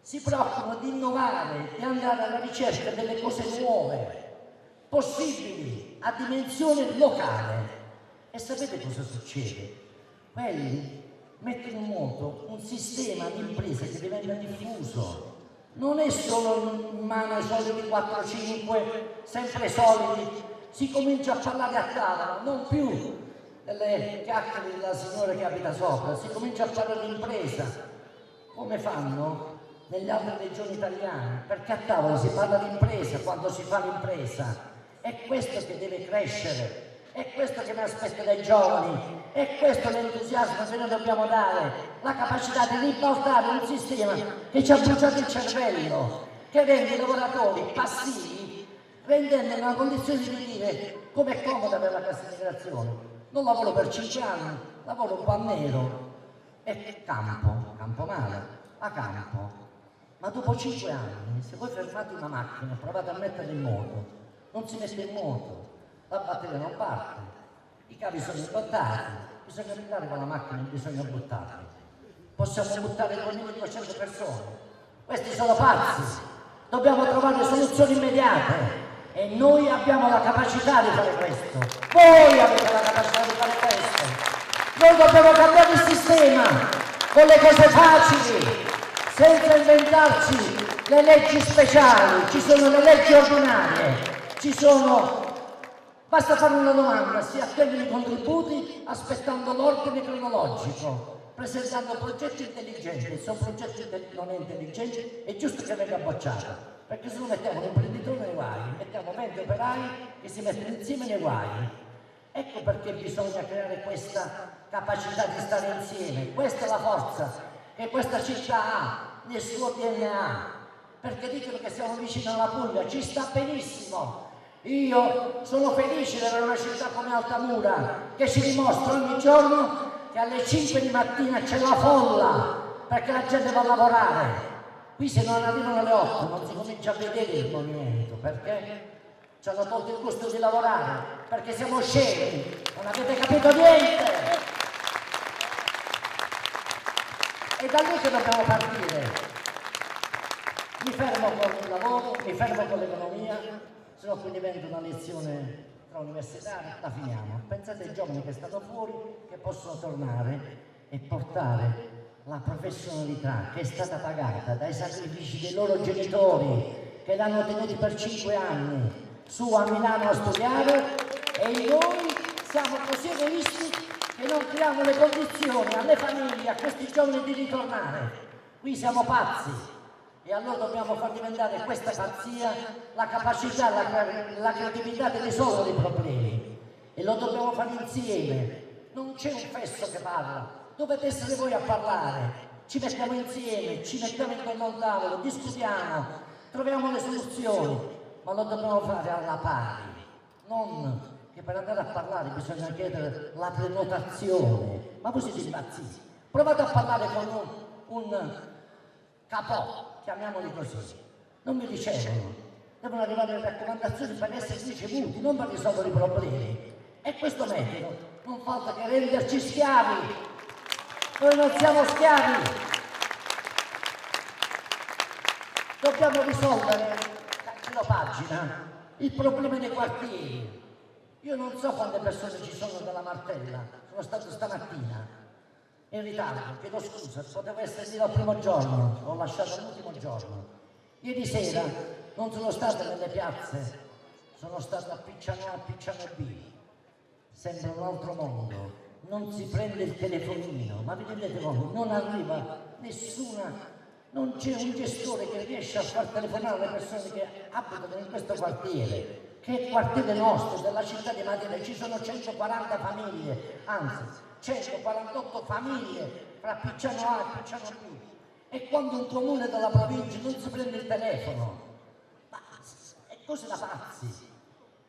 si preoccupano di innovare, di andare alla ricerca delle cose nuove, possibili, a dimensione locale. E sapete cosa succede? Quelli mettono in moto un sistema di impresa che diventa diffuso. Non è solo in mano ai soliti 4-5, sempre soliti, si comincia a parlare a tavola, non più delle chiacchiere della signora che abita sopra, si comincia a parlare di impresa, come fanno nelle altre regioni italiane, perché a tavola si parla di impresa quando si fa l'impresa. È questo che deve crescere, è questo che mi aspetta dai giovani, è questo l'entusiasmo che noi dobbiamo dare, la capacità di ribaltare un sistema che ci ha bruciato il cervello, che rende i lavoratori passivi, rendendo in una condizione di dire come è comoda per la cassa integrazione. Non lavoro per 5 anni, lavoro un po' a nero e campo male, a campo. Ma dopo 5 anni, se voi fermate una macchina e provate a metterla in moto, non si mette in moto, la batteria non parte, i cavi sono imbottati, bisogna andare con la macchina e bisogna buttarli. Possiamo buttare con 1200 persone. Questi sono pazzi. Dobbiamo trovare soluzioni immediate e noi abbiamo la capacità di fare questo. Voi avete la capacità di fare questo. Noi dobbiamo cambiare il sistema con le cose facili, senza inventarci le leggi speciali. Ci sono le leggi ordinarie, ci sono. Basta fare una domanda, si attendono i contributi aspettando l'ordine cronologico, presentando progetti intelligenti. Se un progetto non è intelligente è giusto che venga bocciato, perché se non mettiamo un imprenditore nei guai, mettiamo 20 operai che si mettono insieme nei guai. Ecco perché bisogna creare questa capacità di stare insieme, questa è la forza che questa città ha nel suo DNA, perché dicono che siamo vicini alla Puglia, ci sta benissimo. Io sono felice di avere una città come Altamura che ci dimostra ogni giorno che alle 5 di mattina c'è la folla perché la gente va a lavorare. Qui se non arrivano alle 8 non si comincia a vedere il movimento, perché ci hanno tolto il gusto di lavorare, perché siamo scemi, non avete capito niente. È da lì che dobbiamo partire. Mi fermo con il lavoro, mi fermo con l'economia, se no qui diventa una lezione tra universitari, la finiamo. Pensate ai giovani che stanno fuori, che possono tornare e portare la professionalità che è stata pagata dai sacrifici dei loro genitori, che l'hanno tenuti per 5 anni su a Milano a studiare, e noi siamo così egoisti che non creiamo le condizioni alle famiglie, a questi giovani di ritornare. Qui siamo pazzi. E allora dobbiamo far diventare questa pazzia la capacità, la creatività di risolvere i problemi. E lo dobbiamo fare insieme. Non c'è un fesso che parla, dovete essere voi a parlare. Ci mettiamo insieme, ci mettiamo intorno al tavolo, discutiamo, troviamo le soluzioni, ma lo dobbiamo fare alla pari. Non che per andare a parlare bisogna chiedere la prenotazione. Ma voi siete impazziti. Provate a parlare con un capo, chiamiamoli così, non mi ricevono, devono arrivare le raccomandazioni per essere ricevuti, non per risolvere i problemi. E questo metodo non falta che renderci schiavi. Noi non siamo schiavi, dobbiamo risolvere, giro pagina, il problema dei quartieri. Io non so quante persone ci sono dalla Martella, sono stato stamattina in ritardo, chiedo scusa, potevo essere lì al primo giorno, l'ho lasciato all'ultimo giorno. Ieri sera non sono stato nelle piazze, sono stato a Picciano A, Picciano B. Sembra un altro mondo, non si prende il telefonino, ma vi rendete conto, non arriva nessuna, non c'è un gestore che riesce a far telefonare alle persone che abitano in questo quartiere, che è il quartiere nostro, della città di Matera. Ci sono 140 famiglie, anzi 148 famiglie fra Picciano A e Picciano B, e quando un comune della provincia non si prende il telefono, ma è cose da pazzi.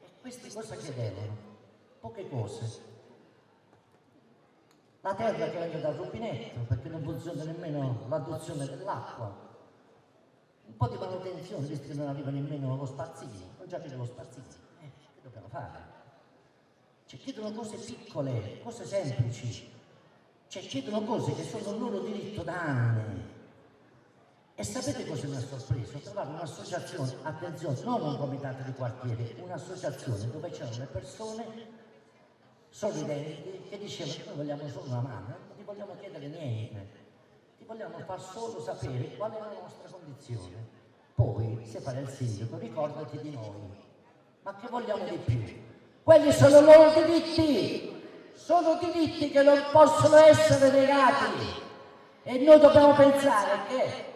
E questi cosa chiedevano? Poche cose. La terra che venga dal rubinetto, perché non funziona nemmeno l'adduzione dell'acqua, un po' di manutenzione, visto che non arriva nemmeno lo spazzino, non già che lo spazzino, che dobbiamo fare? Ci chiedono cose piccole, cose semplici, ci chiedono cose che sono il loro diritto da anni. E sapete cosa mi ha sorpreso? Ho trovato un'associazione, attenzione, non un comitato di quartiere, un'associazione dove c'erano le persone sorridenti che dicevano: noi vogliamo solo una mano, non ti vogliamo chiedere niente, ti vogliamo far solo sapere qual è la nostra condizione. Poi, se fai il sindaco, ricordati di noi. Ma che vogliamo di più? Quelli sono i loro diritti, sono diritti che non possono essere negati. E noi dobbiamo pensare che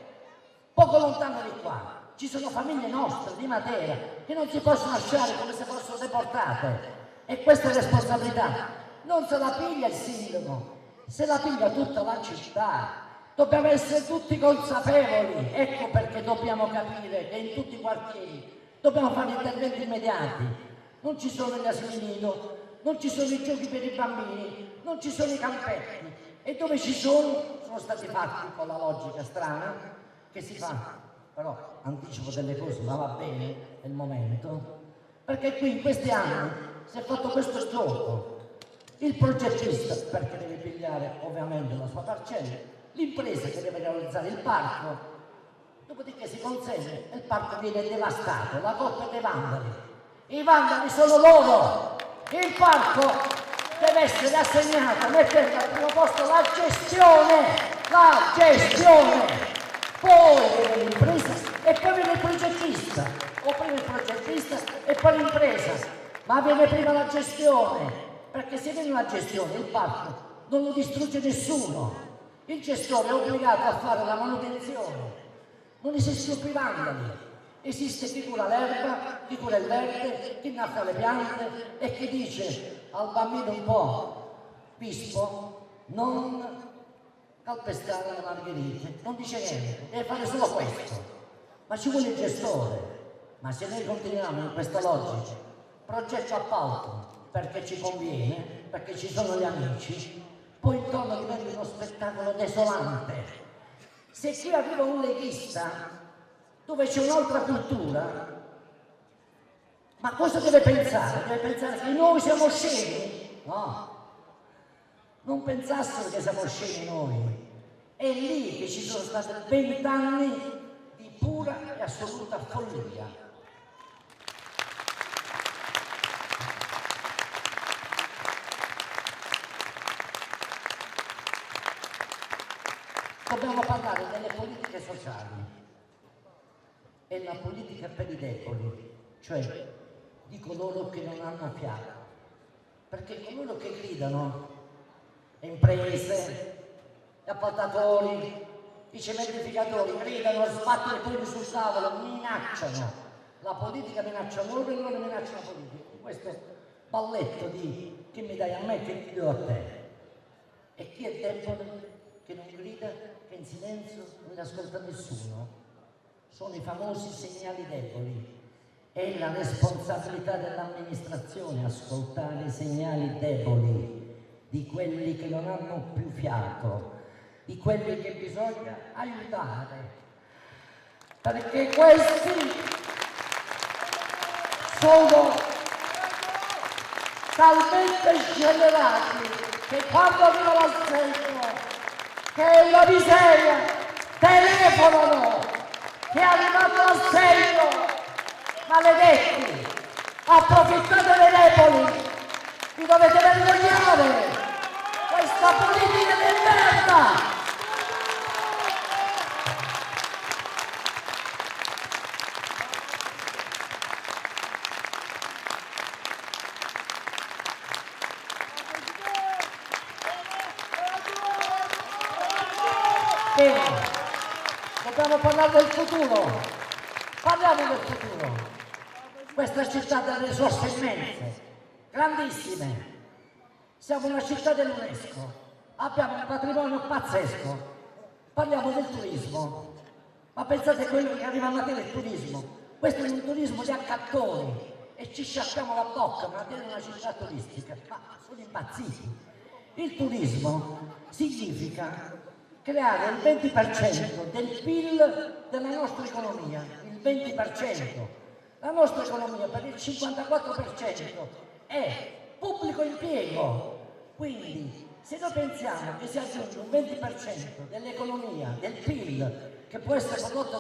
poco lontano di qua ci sono famiglie nostre di Matera che non si possono lasciare come se fossero deportate, e questa è responsabilità non se la piglia il sindaco, se la piglia tutta la città. Dobbiamo essere tutti consapevoli, ecco perché dobbiamo capire che in tutti i quartieri dobbiamo fare interventi immediati. Non ci sono gli asili nido, non ci sono i giochi per i bambini, non ci sono i campetti, e dove ci sono stati fatti con la logica strana che si fa. Però anticipo delle cose, ma va bene, è il momento, perché qui in questi anni si è fatto questo gioco. Il progettista perché deve pigliare ovviamente la sua parcella, l'impresa che deve realizzare il parco, dopodiché si consegna e il parco viene devastato, la colpa è dei vandali. I vandali sono loro. Il parco deve essere assegnato mettendo al primo posto la gestione, poi viene l'impresa e poi viene il progettista, o prima il progettista e poi l'impresa, ma viene prima la gestione, perché se viene la gestione il parco non lo distrugge nessuno, il gestore è obbligato a fare la manutenzione, non esistono più vandali, esiste chi cura l'erba, chi cura il verde, chi innaffa le piante e chi dice al bambino un po': Pispo, non calpestare le margherite, non dice niente, deve fare solo questo, ma ci vuole il gestore. Ma se noi continuiamo in questa logica, progetto appalto perché ci conviene, perché ci sono gli amici, poi intorno diventa uno spettacolo desolante. Se qui arriva un leghista dove c'è un'altra cultura, ma cosa deve pensare? Deve pensare che noi siamo scemi? No, non pensassero che siamo scemi noi. È lì che ci sono stati 20 anni di pura e assoluta follia. Dobbiamo parlare delle politiche sociali e la politica per i deboli, cioè di coloro che non hanno fiato, perché coloro che gridano, le imprese, gli appaltatori, i cementificatori, gridano, sbattono i pugni sul tavolo, minacciano, la politica minaccia loro e loro minacciano la politica. Questo balletto di che mi dai a me, che ti do a te. E chi è debole, che non grida, che in silenzio non li ascolta nessuno, sono i famosi segnali deboli. È la responsabilità dell'amministrazione ascoltare i segnali deboli di quelli che non hanno più fiato, di quelli che bisogna aiutare, perché questi sono talmente scellerati che quando arriva l'assegno, che è una miseria, telefonano che è arrivato l'assegno. Maledetti, approfittate dei deboli, vi dovete vergognare, questa politica di merda! Bene, dobbiamo parlare del futuro, parliamo del futuro. Questa città ha delle risorse immense, grandissime. Siamo una città dell'UNESCO, abbiamo un patrimonio pazzesco. Parliamo del turismo, ma pensate a quello che arriva a Matera, il turismo. Questo è un turismo di accattoni e ci sciacquiamo la bocca, ma Matera è una città turistica, ma sono impazziti. Il turismo significa creare il 20% del PIL della nostra economia, il 20%. La nostra economia per il 54% è pubblico impiego, quindi se noi pensiamo che si aggiunge un 20% dell'economia, del PIL, che può essere prodotto